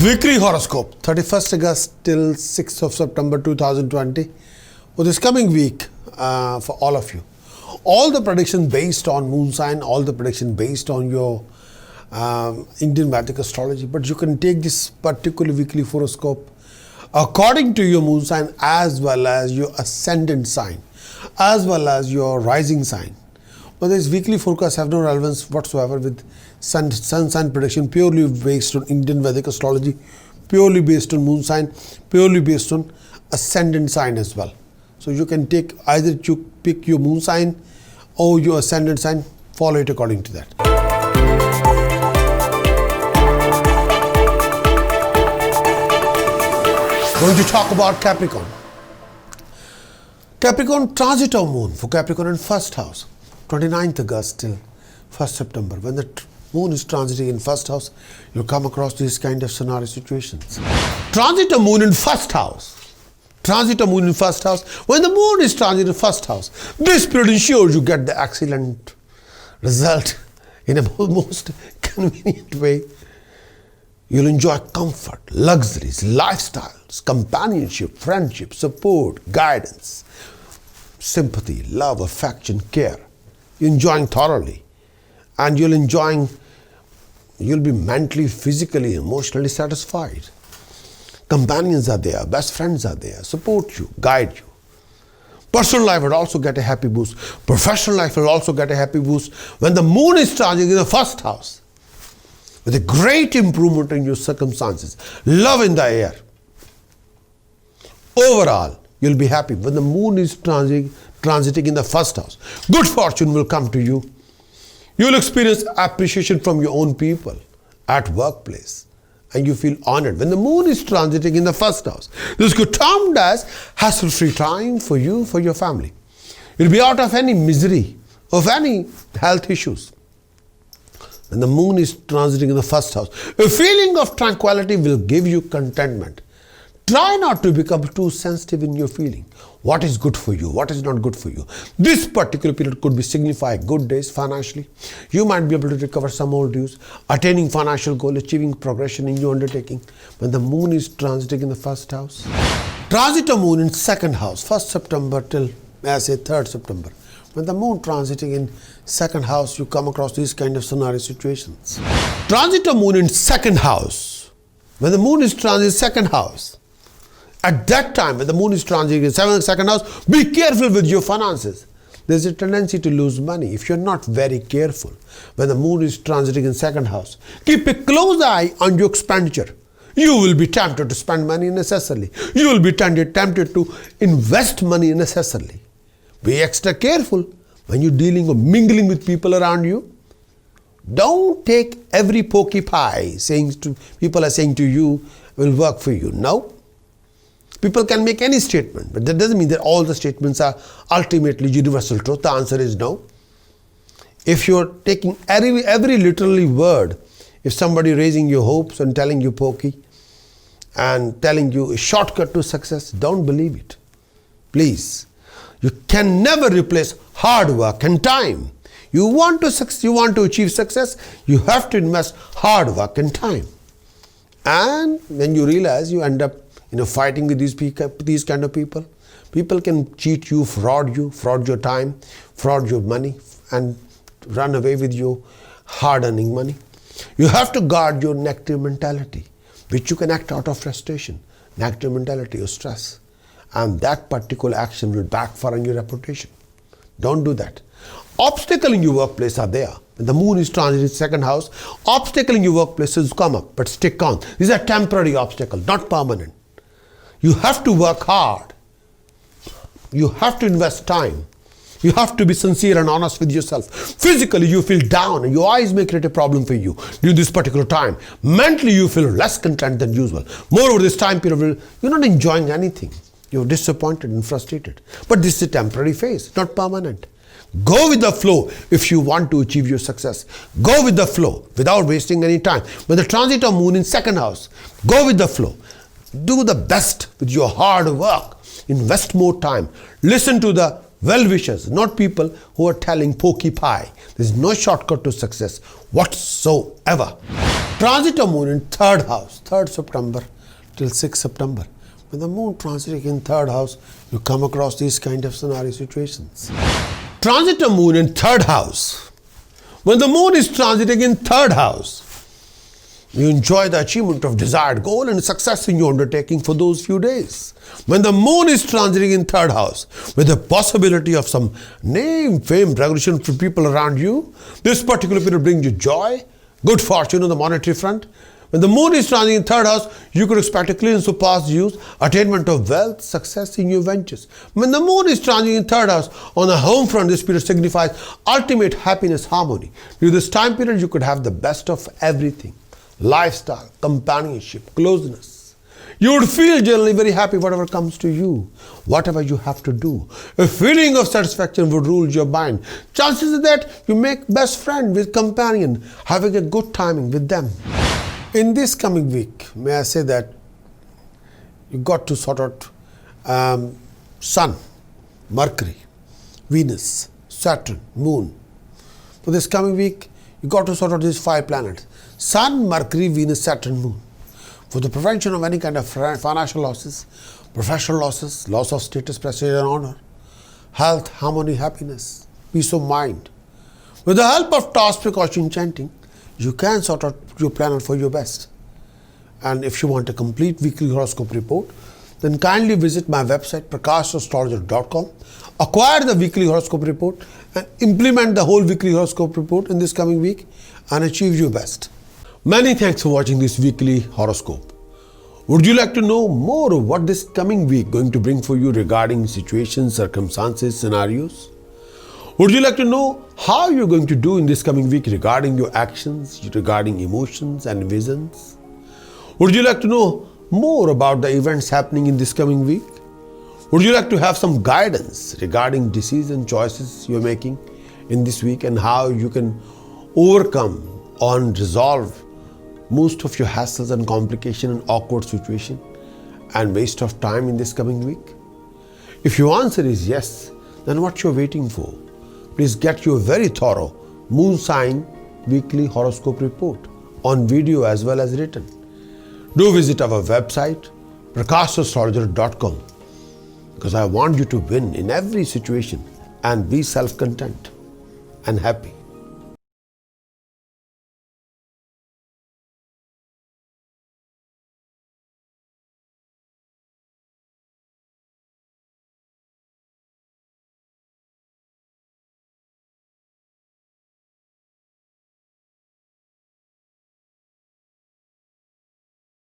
Weekly horoscope, 31st August till 6th of September 2020. For this coming week, for all of you, all the predictions based on moon sign, all the predictions based on your Indian Vedic astrology, but you can take this particular weekly horoscope according to your moon sign as well as your ascendant sign, as well as your rising sign. But this weekly forecast have no relevance whatsoever with sun sign prediction, purely based on Indian Vedic astrology, purely based on moon sign, purely based on ascendant sign as well. So you can take either you pick your moon sign or your ascendant sign, follow it according to that. Going to talk about Capricorn. Capricorn transit of moon for Capricorn in first house, 29th August till 1st September. When the moon is transiting in first house, you'll come across these kind of scenario situations. Transit of moon in first house. Transit of moon in first house. When the moon is transit in first house, this period ensures you get the excellent result in a most convenient way. You'll enjoy comfort, luxuries, lifestyles, companionship, friendship, support, guidance, sympathy, love, affection, care. You're enjoying thoroughly, and you'll be mentally, physically, emotionally satisfied. Companions are there, best friends are there, support you, guide you. Personal life will also get a happy boost. Professional life will also get a happy boost when the moon is transiting in the first house, with a great improvement in your circumstances. Love in the air. Overall, you'll be happy when the moon is transiting in the first house. Good fortune will come to you. You'll experience appreciation from your own people at workplace, and you feel honored when the moon is transiting in the first house. This could termed as hassle-free time for you, for your family. You'll be out of any misery, of any health issues. When the moon is transiting in the first house, a feeling of tranquility will give you contentment. Try not to become too sensitive in your feeling. What is good for you? What is not good for you? This particular period could be signify good days financially. You might be able to recover some old dues, attaining financial goal, achieving progression in your undertaking. When the moon is transiting in the first house. Transit of moon in second house, 1st September till, may I say, 3rd September. When the moon transiting in second house, you come across these kind of scenario situations. Transit of moon in second house. When the moon is transiting second house, at that time, when the moon is transiting in second house, be careful with your finances. There's a tendency to lose money if you're not very careful. When the moon is transiting in second house, keep a close eye on your expenditure. You will be tempted to spend money unnecessarily. You will be tempted to invest money unnecessarily. Be extra careful when you're dealing or mingling with people around you. Don't take every pokey pie people are saying to you will work for you. No. People can make any statement, but that doesn't mean that all the statements are ultimately universal truth. The answer is no. If you're taking every literally word, if somebody raising your hopes and telling you pokey and telling you a shortcut to success, don't believe it. Please. You can never replace hard work and time. You want to achieve success, you have to invest hard work and time. And when you realize you end up fighting with these kind of people. People can cheat you, fraud your time, fraud your money, and run away with your hard-earning money. You have to guard your negative mentality, which you can act out of frustration, negative mentality or stress. And that particular action will backfire on your reputation. Don't do that. Obstacles in your workplace are there. When the moon is transiting second house, obstacles in your workplace will come up, but stick on. These are temporary obstacles, not permanent. You have to work hard. You have to invest time. You have to be sincere and honest with yourself. Physically, you feel down and your eyes may create a problem for you during this particular time. Mentally, you feel less content than usual. Moreover, this time period, you're not enjoying anything. You're disappointed and frustrated. But this is a temporary phase, not permanent. Go with the flow if you want to achieve your success. Go with the flow without wasting any time. When the transit of moon in second house, go with the flow. Do the best with your hard work. Invest more time. Listen to the well-wishers, not people who are telling pokey pie. There's no shortcut to success whatsoever. Transit of moon in third house, 3rd September till 6th September. When the moon transiting in third house, you come across these kind of scenario situations. Transit of moon in third house. When the moon is transiting in third house, you enjoy the achievement of desired goal and success in your undertaking for those few days. When the moon is transiting in third house, with the possibility of some name, fame, recognition for people around you, this particular period brings you joy, good fortune on the monetary front. When the moon is transiting in third house, you could expect a clearance of past use, attainment of wealth, success in your ventures. When the moon is transiting in third house, on the home front, this period signifies ultimate happiness, harmony. During this time period, you could have the best of everything. Lifestyle, companionship, closeness. You would feel generally very happy whatever comes to you, whatever you have to do. A feeling of satisfaction would rule your mind. Chances are that you make best friend with companion, having a good timing with them. In this coming week, may I say that you got to sort out Sun, Mercury, Venus, Saturn, Moon. For this coming week, you got to sort out these 5 planets. Sun, Mercury, Venus, Saturn, Moon. For the prevention of any kind of financial losses, professional losses, loss of status, prestige and honor, health, harmony, happiness, peace of mind. With the help of task precaution chanting, you can sort out your planet for your best. And if you want a complete weekly horoscope report, then kindly visit my website prakashastrologer.com, acquire the weekly horoscope report and implement the whole weekly horoscope report in this coming week and achieve your best. Many thanks for watching this weekly horoscope. Would you like to know more of what this coming week going to bring for you regarding situations, circumstances, scenarios? Would you like to know how you're going to do in this coming week regarding your actions, regarding emotions and visions? Would you like to know more about the events happening in this coming week? Would you like to have some guidance regarding decision choices you're making in this week and how you can overcome or resolve most of your hassles and complication and awkward situation and waste of time in this coming week? If your answer is yes, then what you're waiting for? Please get your very thorough moon sign weekly horoscope report on video as well as written. Do visit our website prakashastrologer.com because I want you to win in every situation and be self-content and happy.